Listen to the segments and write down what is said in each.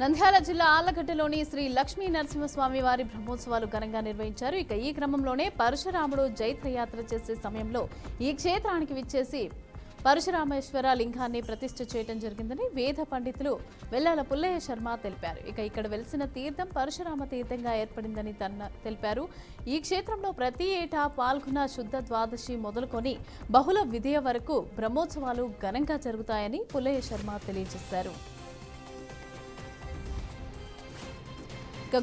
నంద్యాల జిల్లా ఆళ్లగడ్డలోని శ్రీ లక్ష్మీ నరసింహస్వామి వారి బ్రహ్మోత్సవాలు ఘనంగా నిర్వహించారు. ఈ క్రమంలోనే పరశురాముడు జైత్రయాత్ర చేసే సమయంలో ఈ క్షేత్రానికి విచ్చేసి పరశురామేశ్వర లింగాన్ని ప్రతిష్ఠ చేయడం జరిగిందని వేద పండితులు వెల్లాల పుల్లయ్య శర్మ తెలిపారు. ఇక్కడ వెలిసిన తీర్థం పరశురామ తీర్థంగా ఏర్పడిందని తెలిపారు. ఈ క్షేత్రంలో ప్రతి ఏటా పాల్గొన్న శుద్ధ ద్వాదశి మొదలుకొని బహుళ విధియ వరకు బ్రహ్మోత్సవాలు ఘనంగా జరుగుతాయని పుల్లయ్య శర్మ తెలియజేశారు.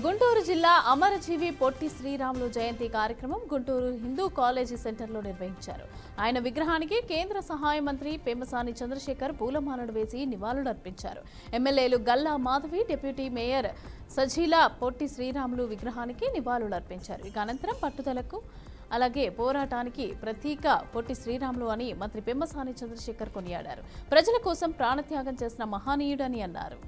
గుంటూరు జిల్లా అమరజీవి పొట్టి శ్రీరాములు జయంతి కార్యక్రమం గుంటూరు హిందూ కాలేజీ సెంటర్లో నిర్వహించారు. ఆయన విగ్రహానికి కేంద్ర సహాయ మంత్రి పెమ్మసాని చంద్రశేఖర్ పూలమాలలు వేసి నివాళులర్పించారు. ఎమ్మెల్యేలు గల్లా మాధవి, డిప్యూటీ మేయర్ సజీలా పొట్టి శ్రీరాములు విగ్రహానికి నివాళులర్పించారు. అనంతరం పట్టుదలకు అలాగే పోరాటానికి ప్రతీక పొట్టి శ్రీరాములు అని మంత్రి పెమ్మసాని చంద్రశేఖర్ కొనియాడారు. ప్రజల కోసం ప్రాణత్యాగం చేసిన మహనీయుడని అన్నారు.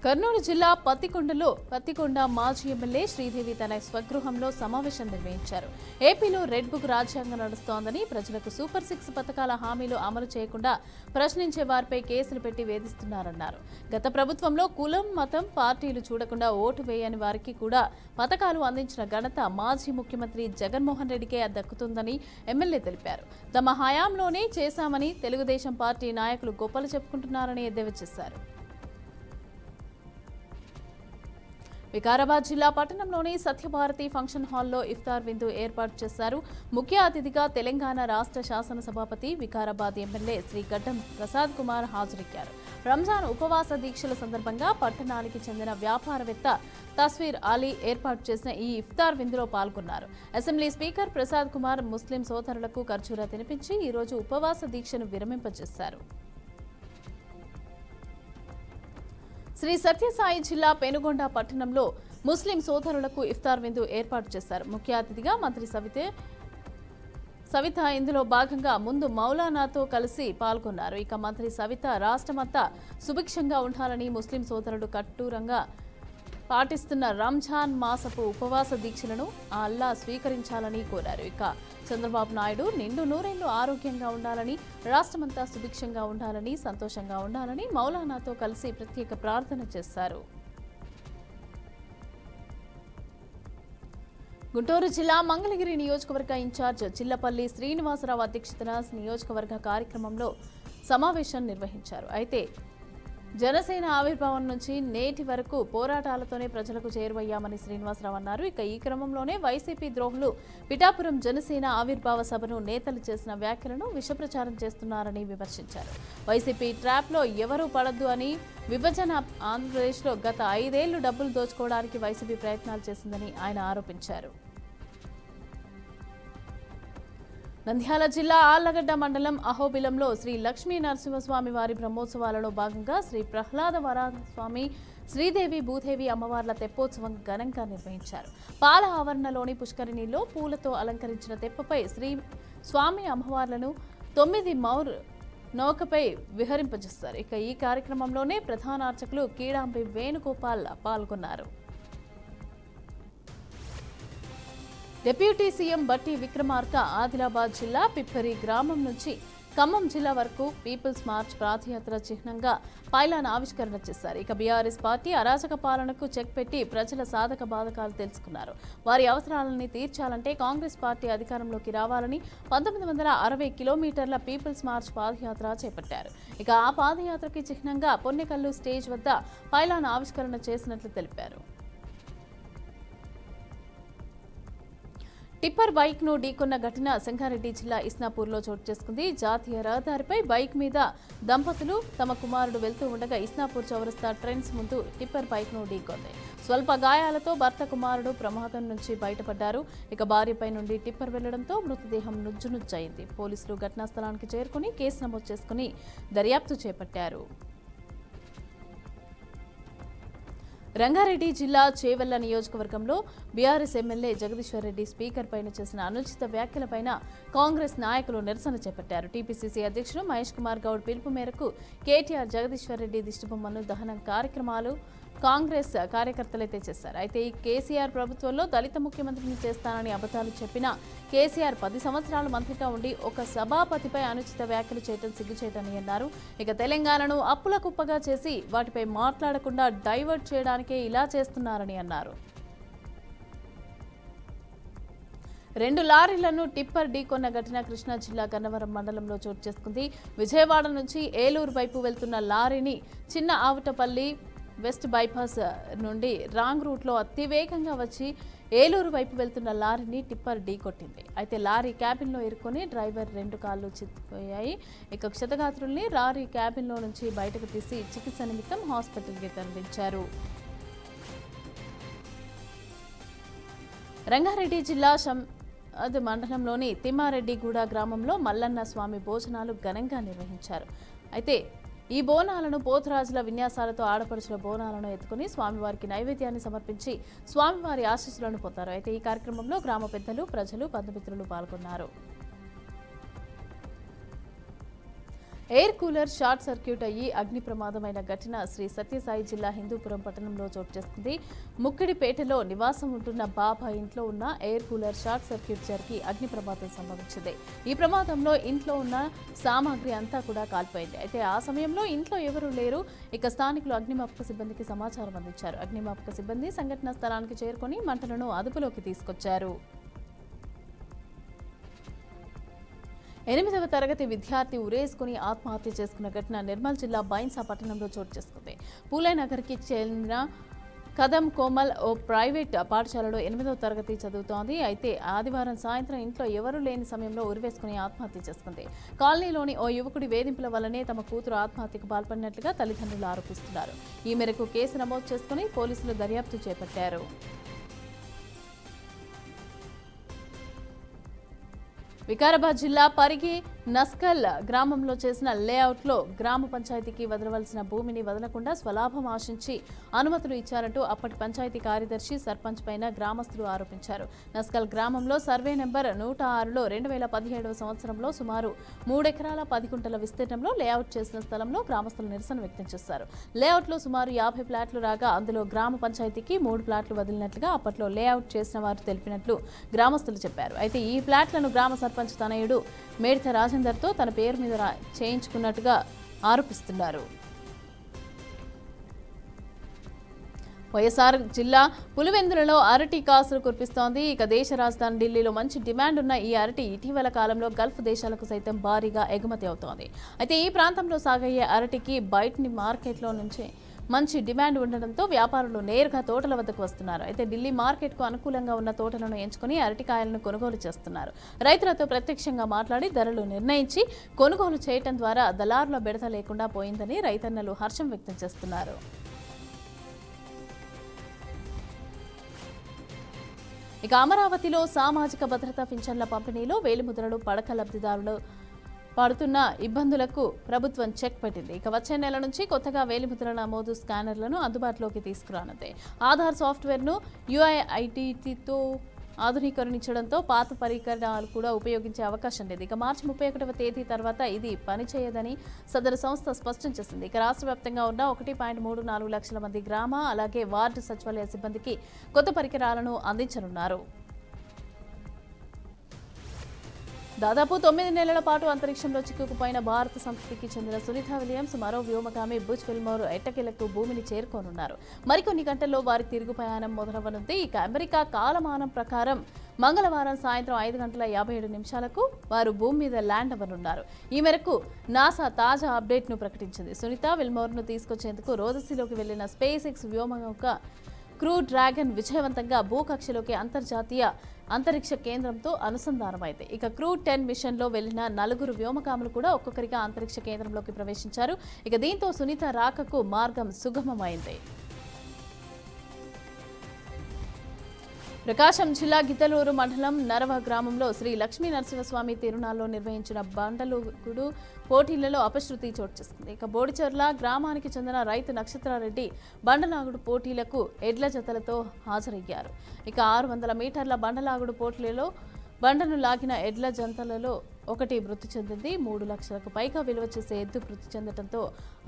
కర్నూలు జిల్లా పత్తికొండ మాజీ ఎమ్మెల్యే శ్రీదేవి తన స్వగృహంలో సమావేశం నిర్వహించారు. ఏపీలో రెడ్ బుక్ రాజ్యాంగం నడుస్తోందని, ప్రజలకు సూపర్ 6 పథకాల హామీలు అమలు చేయకుండా ప్రశ్నించే వారిపై కేసులు పెట్టి వేధిస్తున్నారన్నారు. గత ప్రభుత్వంలో కులం, మతం, పార్టీలు చూడకుండా ఓటు వేయని వారికి కూడా పథకాలు అందించిన ఘనత మాజీ ముఖ్యమంత్రి జగన్మోహన్ రెడ్డికే దక్కుతుందని ఎమ్మెల్యే తెలిపారు. తమ హయాంలోనే చేశామని తెలుగుదేశం పార్టీ నాయకులు గొప్పలు చెప్పుకుంటున్నారని ఎద్దేవా చేశారు. వికారాబాద్ జిల్లా పట్టణంలోని సత్యభారతి ఫంక్షన్ హాల్లో ఇఫ్తార్ విందు ఏర్పాటు చేశారు. ముఖ్య అతిథిగా తెలంగాణ రాష్ట్ర శాసనసభాపతి, వికారాబాద్ ఎమ్మెల్యే శ్రీ గడ్డం ప్రసాద్ కుమార్ హాజరయ్యారు. రంజాన్ ఉపవాస దీక్షల సందర్భంగా పట్టణానికి చెందిన వ్యాపారవేత్త తస్వీర్ అలీ ఏర్పాటు చేసిన ఈ ఇఫ్తార్ విందులో పాల్గొన్నారు. అసెంబ్లీ స్పీకర్ ప్రసాద్ కుమార్ ముస్లిం సోదరులకు ఖర్జూరా తినిపించి ఈ రోజు ఉపవాస దీక్షను విరమింపజేశారు. శ్రీ సత్యసాయి జిల్లా పెనుగొండ పట్టణంలో ముస్లిం సోదరులకు ఇఫ్తార్ విందు ఏర్పాటు చేశారు. ముఖ్య అతిథిగా మంత్రి సవిత ఇందులో భాగంగా ముందు మౌలానాతో కలిసి పాల్గొన్నారు. మంత్రి సవిత రాష్ట్రమంతా సుభిక్షంగా ఉండాలని, ముస్లిం సోదరులు కట్టూరంగా పాటిస్తున్న రంజాన్ మాసపు ఉపవాస దీక్షలను అల్లా స్వీకరించాలని కోరారు. చంద్రబాబు నాయుడు నిండు నూరేళ్లు ఆరోగ్యంగా ఉండాలని, రాష్ట్రమంతా సుభిక్షంగా ఉండాలని, సంతోషంగా ఉండాలని మౌలానాతో కలిసి ప్రత్యేక ప్రార్థన చేశారు. గుంటూరు జిల్లా మంగళగిరి నియోజకవర్గ ఇన్ఛార్జ్ చిల్లపల్లి శ్రీనివాసరావు అధ్యక్షతన నియోజకవర్గ కార్యక్రమంలో సమావేశం నిర్వహించారు. అయితే జనసేన ఆవిర్భావం నుంచి నేటి వరకు పోరాటాలతోనే ప్రజలకు చేరువయ్యామని శ్రీనివాసరావు అన్నారు. ఈ క్రమంలోనే వైసీపీ ద్రోహులు పిఠాపురం జనసేన ఆవిర్భావ సభను నేతలు చేసిన వ్యాఖ్యలను విషప్రచారం చేస్తున్నారని విమర్శించారు. వైసీపీ ట్రాప్లో ఎవరూ పడద్దు అని, విభజన ఆంధ్రప్రదేశ్లో గత 5 ఏళ్లు డబ్బులు దోచుకోవడానికి వైసీపీ ప్రయత్నాలు చేసిందని ఆయన ఆరోపించారు. నంద్యాల జిల్లా ఆళ్లగడ్డ మండలం అహోబిలంలో శ్రీ లక్ష్మీ నరసింహస్వామి వారి బ్రహ్మోత్సవాలలో భాగంగా శ్రీ ప్రహ్లాద వరస్వామి, శ్రీదేవి భూదేవి అమ్మవార్ల తెప్పోత్సవం ఘనంగా నిర్వహించారు. పాల ఆవరణలోని పుష్కరిణిలో పూలతో అలంకరించిన తెప్పపై శ్రీ స్వామి అమ్మవార్లను 9 మౌర్ నౌకపై విహరింపజేస్తారు. ఈ కార్యక్రమంలోనే ప్రధాన అర్చకులు కీడాంబి వేణుగోపాల్ పాల్గొన్నారు. డిప్యూటీ సీఎం బట్టి విక్రమార్క ఆదిలాబాద్ జిల్లా పిప్పరి గ్రామం నుంచి ఖమ్మం జిల్లా వరకు పీపుల్స్ మార్చ్ పాదయాత్ర చిహ్నంగా పైలాన్ ఆవిష్కరణ చేశారు. బీఆర్ఎస్ పార్టీ అరాచక పాలనకు చెక్ పెట్టి ప్రజల సాధక బాధకాలు తెలుసుకున్నారు. వారి అవసరాలని తీర్చాలంటే కాంగ్రెస్ పార్టీ అధికారంలోకి రావాలని 1960 కిలోమీటర్ల పీపుల్స్ మార్చ్ పాదయాత్ర చేపట్టారు. ఆ పాదయాత్రకి చిహ్నంగా పొన్నెకల్లు స్టేజ్ వద్ద పైలాన్ ఆవిష్కరణ చేసినట్లు తెలిపారు. టిప్పర్ బైక్ ను ఢీకొన్న ఘటన సంగారెడ్డి జిల్లా ఇస్నాపూర్లో చోటు చేసుకుంది. జాతీయ రహదారిపై బైక్ మీద దంపతులు తమ కుమారుడు వెళ్తూ ఉండగా ఇస్నాపూర్ చౌరస్తా ట్రెండ్స్ ముందు టిప్పర్ బైక్ ను ఢీకొంది. స్వల్ప గాయాలతో భర్త, కుమారుడు ప్రమాదం నుంచి బయటపడ్డారు. భార్యపై నుండి టిప్పర్ వెళ్లడంతో మృతదేహం నుజ్జునుజ్జయింది. పోలీసులు ఘటనా స్థలానికి చేరుకుని కేసు నమోదు చేసుకుని దర్యాప్తు చేపట్టారు. రంగారెడ్డి జిల్లా చేవెళ్ల నియోజకవర్గంలో BRS MLA Jagadishwar Reddy speaker పైన చేసిన అనుచిత వ్యాఖ్యలపైన కాంగ్రెస్ నాయకులు నిరసన చేపట్టారు. టీపీసీసీ అధ్యక్షుడు మహేష్ కుమార్ గౌడ్ పిలుపు మేరకు కేటీఆర్ జగదీశ్వర్ రెడ్డి దిష్టిబొమ్మను దహనం కార్యక్రమాలు కాంగ్రెస్ కార్యకర్తలైతే చేశారు. అయితే ఈ కేసీఆర్ ప్రభుత్వంలో దళిత ముఖ్యమంత్రిని చేస్తానని అబద్ధాలు చెప్పిన కేసీఆర్ 10 సంవత్సరాలు మంత్రిగా ఉండి ఒక సభాపతిపై అనుచిత వ్యాఖ్యలు చేయడం సిగ్గుచేటని అన్నారు. ఇక తెలంగాణను అప్పుల కుప్పగా చేసి వాటిపై మాట్లాడకుండా డైవర్ట్ చేయడానికే ఇలా చేస్తున్నారని అన్నారు. 2 లారీలను టిప్పర్ ఢీకొన్న ఘటన కృష్ణా జిల్లా గన్నవరం మండలంలో చోటు చేసుకుంది. విజయవాడ నుంచి ఏలూరు వైపు వెళ్తున్న లారీని చిన్న ఆవుటపల్లి వెస్ట్ బైపాస్ నుండి రాంగ్ రూట్లో అతివేగంగా వచ్చి ఏలూరు వైపు వెళ్తున్న లారీని టిప్పర్ ఢీకొట్టింది. అయితే లారీ క్యాబిన్లో ఇరుక్కొని డ్రైవర్ 2 కాళ్ళు చితికిపోయాయి. ఇక క్షతగాత్రుల్ని లారీ క్యాబిన్లో నుంచి బయటకు తీసి చికిత్స నిమిత్తం హాస్పిటల్కి తరలించారు. రంగారెడ్డి జిల్లా మండలంలోని తిమ్మారెడ్డిగూడ గ్రామంలో మల్లన్న స్వామి భోజనాలు ఘనంగా నిర్వహించారు. అయితే ఈ బోనాలను పోతురాజుల విన్యాసాలతో ఆడపడుచుల బోనాలను ఎత్తుకుని స్వామివారికి నైవేద్యాన్ని సమర్పించి స్వామివారి ఆశీస్సులను పొందారు. అయితే ఈ కార్యక్రమంలో గ్రామ పెద్దలు, ప్రజలు, బంధుమిత్రులు పాల్గొన్నారు. ఎయిర్ కూలర్ షార్ట్ సర్క్యూట్ అయ్యి అగ్ని ప్రమాదమైన ఘటన శ్రీ సత్యసాయి జిల్లా హిందూపురం పట్టణంలో చోటు చేసుకుంది. ముక్కిడిపేటలో నివాసం ఉంటున్న బాబా ఇంట్లో ఉన్న ఎయిర్ కూలర్ షార్ట్ సర్క్యూట్ జరిగి అగ్ని ప్రమాదం సంభవించింది. ఈ ప్రమాదంలో ఇంట్లో ఉన్న సామాగ్రి అంతా కూడా కాలిపోయింది. అయితే ఆ సమయంలో ఇంట్లో ఎవరూ లేరు. ఇక స్థానికులు అగ్నిమాపక సిబ్బందికి సమాచారం అందించారు. అగ్నిమాపక సిబ్బంది సంఘటనా స్థలానికి చేరుకొని మంటలను అదుపులోకి తీసుకొచ్చారు. 8వ తరగతి విద్యార్థి ఉరేసుకుని ఆత్మహత్య చేసుకున్న ఘటన నిర్మల్ జిల్లా బైన్సా పట్టణంలో చోటు చేసుకుంది. పూలేనగర్కి చెందిన కదం కోమల్ ఓ ప్రైవేట్ పాఠశాలలో 8వ తరగతి చదువుతోంది. అయితే ఆదివారం సాయంత్రం ఇంట్లో ఎవరూ లేని సమయంలో ఉరివేసుకుని ఆత్మహత్య చేసుకుంది. కాలనీలోని ఓ యువకుడి వేధింపుల వల్లనే తమ కూతురు ఆత్మహత్యకు పాల్పడినట్లుగా తల్లిదండ్రులు ఆరోపిస్తున్నారు. ఈ మేరకు కేసు నమోదు చేసుకుని పోలీసులు దర్యాప్తు చేపట్టారు. వికారాబాద్ జిల్లా పరిగి నస్కల్ గ్రామంలో చేసిన లేఅవుట్లో గ్రామ పంచాయతీకి వదలవలసిన భూమిని వదలకుండా స్వలాభం ఆశించి అనుమతులు ఇచ్చారంటూ అప్పటి పంచాయతీ కార్యదర్శి, సర్పంచ్ పైన గ్రామస్తులు ఆరోపించారు. నస్కల్ గ్రామంలో సర్వే నెంబర్ 106లో 2017వ సంవత్సరంలో సుమారు 3 ఎకరాల 10 గుంటల విస్తీర్ణంలో లేఅవుట్ చేసిన స్థలంలో గ్రామస్తులు నిరసన వ్యక్తం చేశారు. లేఅవుట్లో సుమారు 50 ప్లాట్లు రాగా అందులో గ్రామ పంచాయతీకి 3 ప్లాట్లు వదిలినట్లుగా అప్పట్లో లేఅవుట్ చేసిన వారు తెలిపినట్లు గ్రామస్తులు చెప్పారు. అయితే ఈ ప్లాట్లను గ్రామ సర్పంచ్ తనయుడు మేడిత రాజేందర్తో తన పేరు మీద చేయించుకున్నట్టుగా ఆరోపిస్తున్నారు. వైఎస్ఆర్ జిల్లా పులివెందులలో అరటి కాసులు కురిపిస్తోంది. ఇక దేశ రాజధాని ఢిల్లీలో మంచి డిమాండ్ ఉన్న ఈ అరటి ఇటీవల కాలంలో గల్ఫ్ దేశాలకు సైతం భారీగా ఎగుమతి అవుతోంది. అయితే ఈ ప్రాంతంలో సాగయ్యే అరటికి బయటని మార్కెట్లో నుంచి మంచి డిమాండ్ ఉండడంతో వ్యాపారులు నేరుగా తోటల వద్దకు వస్తున్నారు. అయితే ఢిల్లీ మార్కెట్కు అనుకూలంగా ఉన్న తోటలను ఎంచుకుని అరటికాయలను కొనుగోలు చేస్తున్నారు. రైతులతో ప్రత్యక్షంగా మాట్లాడి ధరలు నిర్ణయించి కొనుగోలు చేయడం ద్వారా దళారుల బెడత లేకుండా పోయిందని రైతన్నలు హర్షం వ్యక్తం చేస్తున్నారు. ఇక అమరావతిలో సామాజిక భద్రతా పింఛన్ల పంపిణీలో వేలిముద్రలు పడక లబ్ధిదారులు పడుతున్న ఇబ్బందులకు ప్రభుత్వం చెక్ పెట్టింది. ఇక వచ్చే నెల నుంచి కొత్తగా వేలిముద్రల నమోదు స్కానర్లను అందుబాటులోకి తీసుకురానుంది. ఆధార్ సాఫ్ట్వేర్ను UIDAIతో ఆధునీకరించడంతో పాత పరికరాలు కూడా ఉపయోగించే అవకాశం లేదు. ఇక మార్చి 31వ తేదీ తర్వాత ఇది పనిచేయదని సదరు సంస్థ స్పష్టం చేసింది. ఇక రాష్ట్ర వ్యాప్తంగా ఉన్న 1.34 లక్షల మంది గ్రామ అలాగే వార్డు సచివాలయ సిబ్బందికి కొత్త పరికరాలను అందించనున్నారు. దాదాపు 9 నెలల పాటు అంతరిక్షంలో చిక్కుకుపోయిన భారత సంస్కృతికి చెందిన సునీత విలియమ్స్ మరో వ్యోమగామి బుచ్ విల్మోర్ ఎట్టకేలకు భూమిని చేరుకోనున్నారు. మరికొన్ని గంటల్లో వారి తిరుగు ప్రయాణం మొదలవనుంది. ఇక అమెరికా కాలమానం ప్రకారం మంగళవారం సాయంత్రం 5:57 వారు భూమి మీద ల్యాండ్ అవ్వనున్నారు. ఈ మేరకు నాసా తాజా అప్డేట్ను ప్రకటించింది. సునీత విల్మోర్ను తీసుకొచ్చేందుకు రోదసీలోకి వెళ్లిన స్పేస్ ఎక్స్ వ్యోమనౌక క్రూ డ్రాగన్ విజయవంతంగా భూకక్షలోకి అంతర్జాతీయ అంతరిక్ష కేంద్రంతో అనుసంధానమైంది. ఇక క్రూ 10 మిషన్లో వెళ్లిన 4 వ్యోమగాములు కూడా ఒక్కొక్కరిగా అంతరిక్ష కేంద్రంలోకి ప్రవేశించారు. ఇక దీంతో సునీత రాకకు మార్గం సుగమమైంది. ప్రకాశం జిల్లా గిద్దలూరు మండలం నరవ గ్రామంలో శ్రీ లక్ష్మీ నరసింహస్వామి తిరునాళ్లలో నిర్వహించిన బండలుగుడు పోటీలలో అపశృతి చోటు చేసుకుంది. ఇక బోడిచర్ల గ్రామానికి చెందిన రైతు నక్షత్రారెడ్డి బండలాగుడు పోటీలకు ఎడ్ల జతలతో హాజరయ్యారు. ఇక 600 మీటర్ల బండలాగుడు పోటీలలో బండను లాగిన ఎడ్ల జంతలలో ఒకటి మృతి చెందింది. 3 లక్షలకు పైగా విలువ చేసే ఎద్దు మృతి చెందడంతో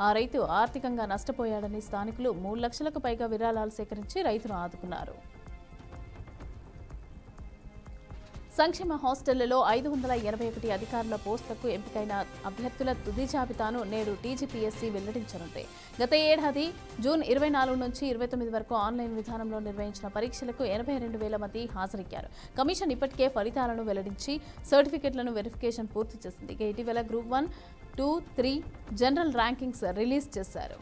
ఆ రైతు ఆర్థికంగా నష్టపోయాడని స్థానికులు 3 లక్షలకు పైగా విరాళాలు సేకరించి రైతును ఆదుకున్నారు. సంక్షేమ హాస్టళ్లలో 581 అధికారుల పోస్టులకు ఎంపికైన అభ్యర్థుల తుది జాబితాను నేడు టీజీపీఎస్సీ వెల్లడించనుంది. గత ఏడాది జూన్ 24 నుంచి 29 వరకు ఆన్లైన్ విధానంలో నిర్వహించిన పరీక్షలకు 82,000 మంది హాజరయ్యారు. కమిషన్ ఇప్పటికే ఫలితాలను వెల్లడించి సర్టిఫికెట్లను వెరిఫికేషన్ పూర్తి చేసింది. ఇటీవల గ్రూప్ 1, 2, 3 జనరల్ ర్యాంకింగ్స్ రిలీజ్ చేశారు.